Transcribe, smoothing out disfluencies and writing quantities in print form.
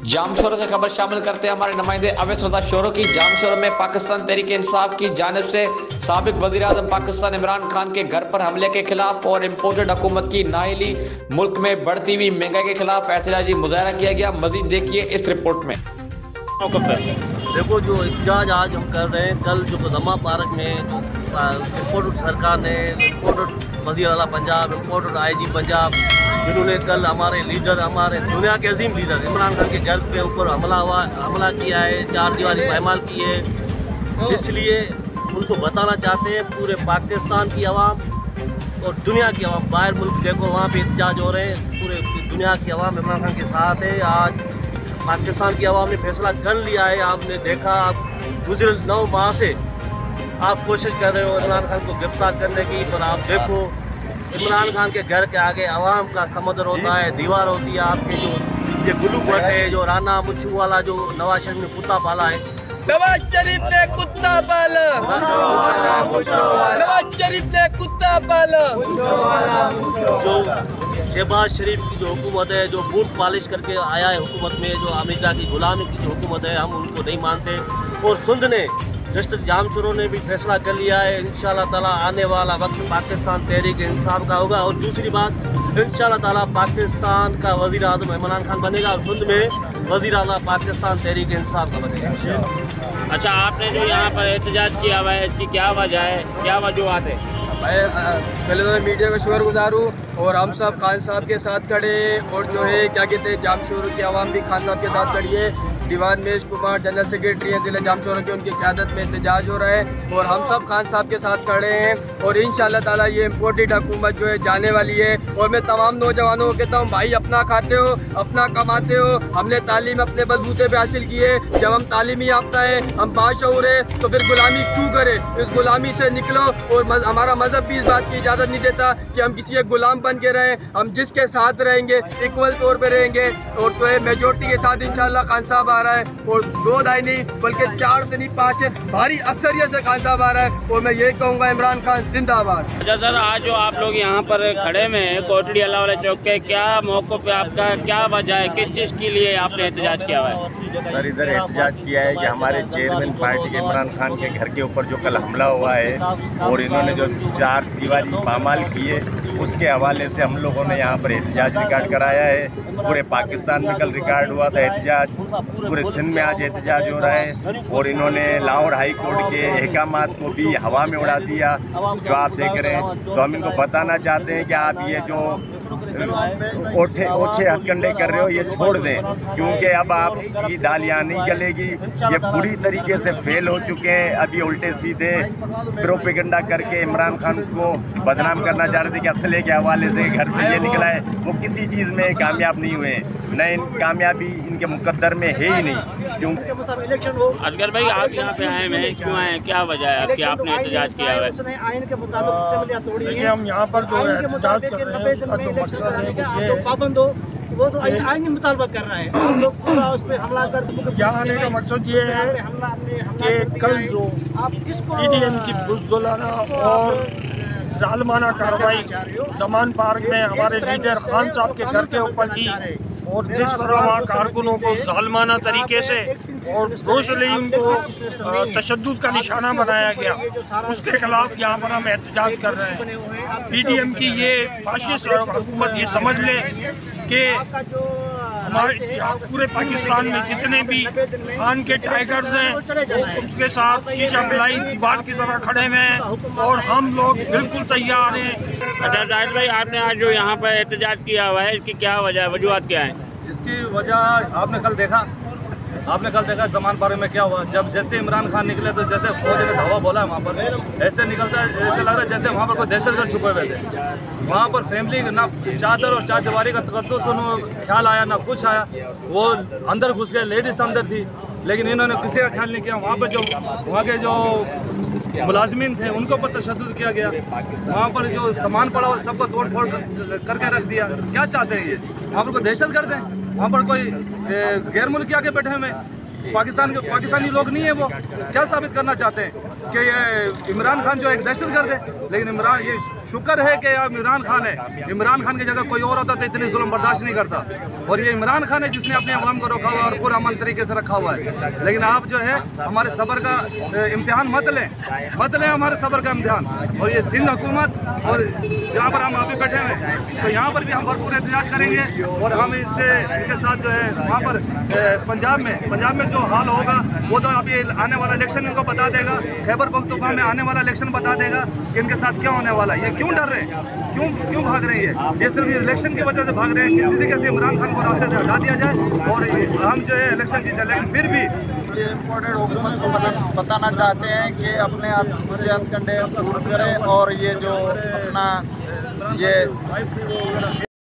जामशोरों से खबर शामिल करते हैं हमारे नुमाइंदे अवैस रज़ा शोरो की। जामशोरों में पाकिस्तान तहरीक इंसाफ की जानिब से साबिक वज़ीर-ए-आज़म पाकिस्तान इमरान खान के घर पर हमले के खिलाफ और इम्पोर्टेड हुकूमत की नाअहली, मुल्क में बढ़ती हुई महंगाई के खिलाफ एहतजाजी मुजाहरा किया गया। मजीद देखिए इस रिपोर्ट में। देखो, जो एहतजाज आज हम कर रहे हैं, कल जो गदमा पार्क में जो इम्पोर्टेड सरकार ने, इम्पोर्टेड वज़ीर आला पंजाब, इम्पोर्टेड IG पंजाब, जिन्होंने कल हमारे लीडर, हमारे दुनिया के अजीम लीडर इमरान खान के घर के ऊपर हमला किया है, 4 दीवारी पायमाल की है। इसलिए उनको बताना चाहते हैं पूरे पाकिस्तान की आवाम और दुनिया की आवाम, बाहर मुल्क देखो वहाँ पे एहतजाज हो रहे हैं, पूरे दुनिया की आवाम इमरान खान के साथ है। आज पाकिस्तान की आवाम ने फैसला कर लिया है। आपने देखा, आप गुज़िर 9 माह से आप कोशिश कर रहे हो इमरान खान को गिरफ्तार करने की, पर आप देखो इमरान खान के घर के आगे आवाम का समुद्र होता है, दीवार होती है। आपके जो ये गुलू भट्ट है, जो राना मुच्छू वाला जो नवाज शरीफ ने कुत्ता पाला है, नवाज शरीफ ने कुत्ता पाला, नवाज शरीफ ने कुत्ता पाला। जो शहबाज शरीफ की जो हुकूमत है, जो बूट पॉलिश करके आया है हुकूमत में, जो अमित शाह की गुलामी की जो हुकूमत है, हम उनको नहीं मानते। और सुंद ने, जस्टिस जामशोरों ने भी फैसला कर लिया है, इंशाअल्लाह ताला आने वाला वक्त पाकिस्तान तहरीक इंसाफ का होगा। और दूसरी बात, इंशाअल्लाह ताला पाकिस्तान का वज़ीर आज़म इमरान खान बनेगा और सुंद में वज़ीर आला पाकिस्तान तहरीक इंसाफ का बनेगा। अच्छा, आपने जो यहाँ पर एहतजाज किया हुआ है, इसकी क्या वजह है, क्या वजूहत है? पहले तो मैं मीडिया का शुक्रगुजार हूँ और हम सब खान साहब के साथ खड़े हैं, और जो है क्या कहते हैं, जामशोरों की आवाम भी खान साहब के साथ खड़ी है। दीवान मेश कुमार जनरल सेक्रेटरी हैं दिल जामशोरों के, उनकी क़यादत में एहतजाज हो रहा है और हम सब खान साहब के साथ खड़े हैं। और इंशाअल्लाह ताला ये इम्पोर्टेड हुकूमत जो है जाने वाली है। और मैं तमाम नौजवानों को कहता हूँ, भाई अपना खाते हो, अपना कमाते हो, हमने तालीम अपने बलबूते पे हासिल की है। जब हम तालीमी याफ्ता है, हम बाशऊर है, तो फिर गुलामी क्यों करें? इस गुलामी से निकलो। और हमारा मज़हब भी इस बात की इजाज़त नहीं देता कि हम किसी एक गुलाम बन के रहें। हम जिसके साथ रहेंगे इक्वल तौर पर रहेंगे, और तो है मेजोरिटी के साथ इंशाअल्लाह खान साहब आ रहा है। और 2 दाई नहीं बल्कि 4 से नहीं 5 भारी अक्सरियत से खान साहब आ रहा है। और मैं ये कहूँगा, इमरान खान जिंदाबाद। अच्छा सर, आज जो आप लोग यहाँ पर खड़े में हैं कोटड़ी अल्लाह वाले चौक के, क्या मौक़िफ़ है आपका, क्या वजह है, किस चीज़ के लिए आपने एहतजाज किया हुआ है? सर, इधर एहतजाज किया है कि हमारे चेयरमैन पार्टी के इमरान खान के घर के ऊपर जो कल हमला हुआ है और इन्होंने जो 4 दीवारी पामाल की है, उसके हवाले से हम लोगों ने यहाँ पर एहतजाज रिकॉर्ड कराया है। पूरे पाकिस्तान में कल रिकॉर्ड हुआ था एहतजाज, पूरे सिंध में आज एहतजाज हो रहा है। और इन्होंने लाहौर हाई कोर्ट के अहकामात को भी हवा में उड़ा दिया, जो आप देख रहे हैं। तो हम इनको बताना चाहते हैं कि आप ये जो ओछे हथकंडे कर रहे हो, ये छोड़ दें, क्योंकि अब आपकी दाल यहाँ नहीं गलेगी। ये पूरी तरीके से फेल हो चुके हैं। अब ये उल्टे सीधे प्रोपेगेंडा करके इमरान खान को बदनाम करना चाह रहे थे कि असले के हवाले से घर से ये निकला है। वो किसी चीज़ में कामयाब नहीं हुए, न कामयाबी इनके मुकद्दर में है ही नहीं। क्यों असगर भाई, आप यहाँ पे आए हैं, क्यों आए, क्या वजह है कि आपने एहतजाज किया हुआ है? आइन के मुताबिक देखिए, हम यहाँ पर जो है एहतजाज कर रहे हैं, उसका जो मकसद है कि ये पाबंद हो, वो तो आईनी मुतालबा कर रहा है। हम लोग पूरा उस पर हमला कर, यहाँ आने का मकसद ये है कि कल जो PDM की बुज़दिलाना और जालिमाना कार्रवाई जमान पार्क में हमारे लीडर खान साहब के घर के ऊपर की, और जिस तरह वहाँ कारकुनों को जालिमाना तरीके से और ब्रोशली उनको तशद्दुद का निशाना बनाया गया, उसके खिलाफ यहाँ पर हम एहतजाज कर रहे हैं। PDM की ये फाशिस्ट हुकूमत ये समझ ले कि हमारे पूरे पाकिस्तान में जितने भी खान के टाइगर्स हैं, उसके साथ शीशा पिलाई दीवार की तरह खड़े हुए हैं, और हम लोग बिल्कुल तैयार हैं। अच्छा जाहिद भाई, आपने आज जो यहाँ पर एहतजाज किया हुआ है, इसकी क्या वजह है, वजूहत क्या है? इसकी वजह आपने कल देखा जमान पार्क में क्या हुआ। जब जैसे इमरान खान निकले तो जैसे फौज ने धावा बोला है वहाँ पर, ऐसे निकलता है, ऐसे लग रहा है जैसे वहाँ पर कोई दहशतगर्द छुपे हुए थे। वहाँ पर फैमिली ना चादर और 4 दीवारी का तकद्दुस ख्याल आया, ना कुछ आया। वो अंदर घुस गए, लेडीज अंदर थी, लेकिन इन्होंने किसी का ख्याल नहीं किया। वहाँ पर जो वहाँ के जो मुलाजमीन थे उनको पर तशद्दुद किया गया। वहाँ पर जो सामान पड़ा हो सबको तोड़ फोड़ करके रख दिया। क्या चाहते हैं ये? वहाँ पर कोई दहशत गर्द है, वहाँ पर कोई गैर मुल्की आके बैठे हुए। पाकिस्तानी लोग नहीं है, वो क्या साबित करना चाहते हैं कि ये इमरान खान जो एक दहशतगर्द है। लेकिन इमरान, ये शुक्र है कि अब इमरान खान है, इमरान खान की जगह कोई और होता तो इतनी जुल्म बर्दाश्त नहीं करता। और ये इमरान खान है जिसने अपने अवाम को रखा हुआ है और पूरा अमन तरीके से रखा हुआ है। लेकिन आप जो है हमारे सब्र का इम्तिहान मत लें हमारे सब्र का इम्तिहान। और ये सिंध हुकूमत और जहाँ पर हम अभी बैठे हुए हैं, तो यहाँ पर भी हम भरपूर एहतजाज करेंगे। और हम इनके साथ जो है वहाँ पर पंजाब में जो हाल होगा वो तो अभी आने वाला इलेक्शन इनको बता देगा। खैबर पख्तूनख्वा में आने वाला इलेक्शन बता देगा कि इनके साथ क्या होने वाला है। ये क्यों डर रहे हैं, क्यों भाग रहे हैं? ये सिर्फ इलेक्शन की वजह से भाग रहे हैं। किसी तरीके से इमरान खान को रास्ते से हटा दिया जाए और हम जो है इलेक्शन जीते। लेकिन फिर भी ये इम्पोर्टेड हुकूमत को बताना चाहते हैं कि अपने ऊंचे हथकंडे दूर करें और ये जो अपना ये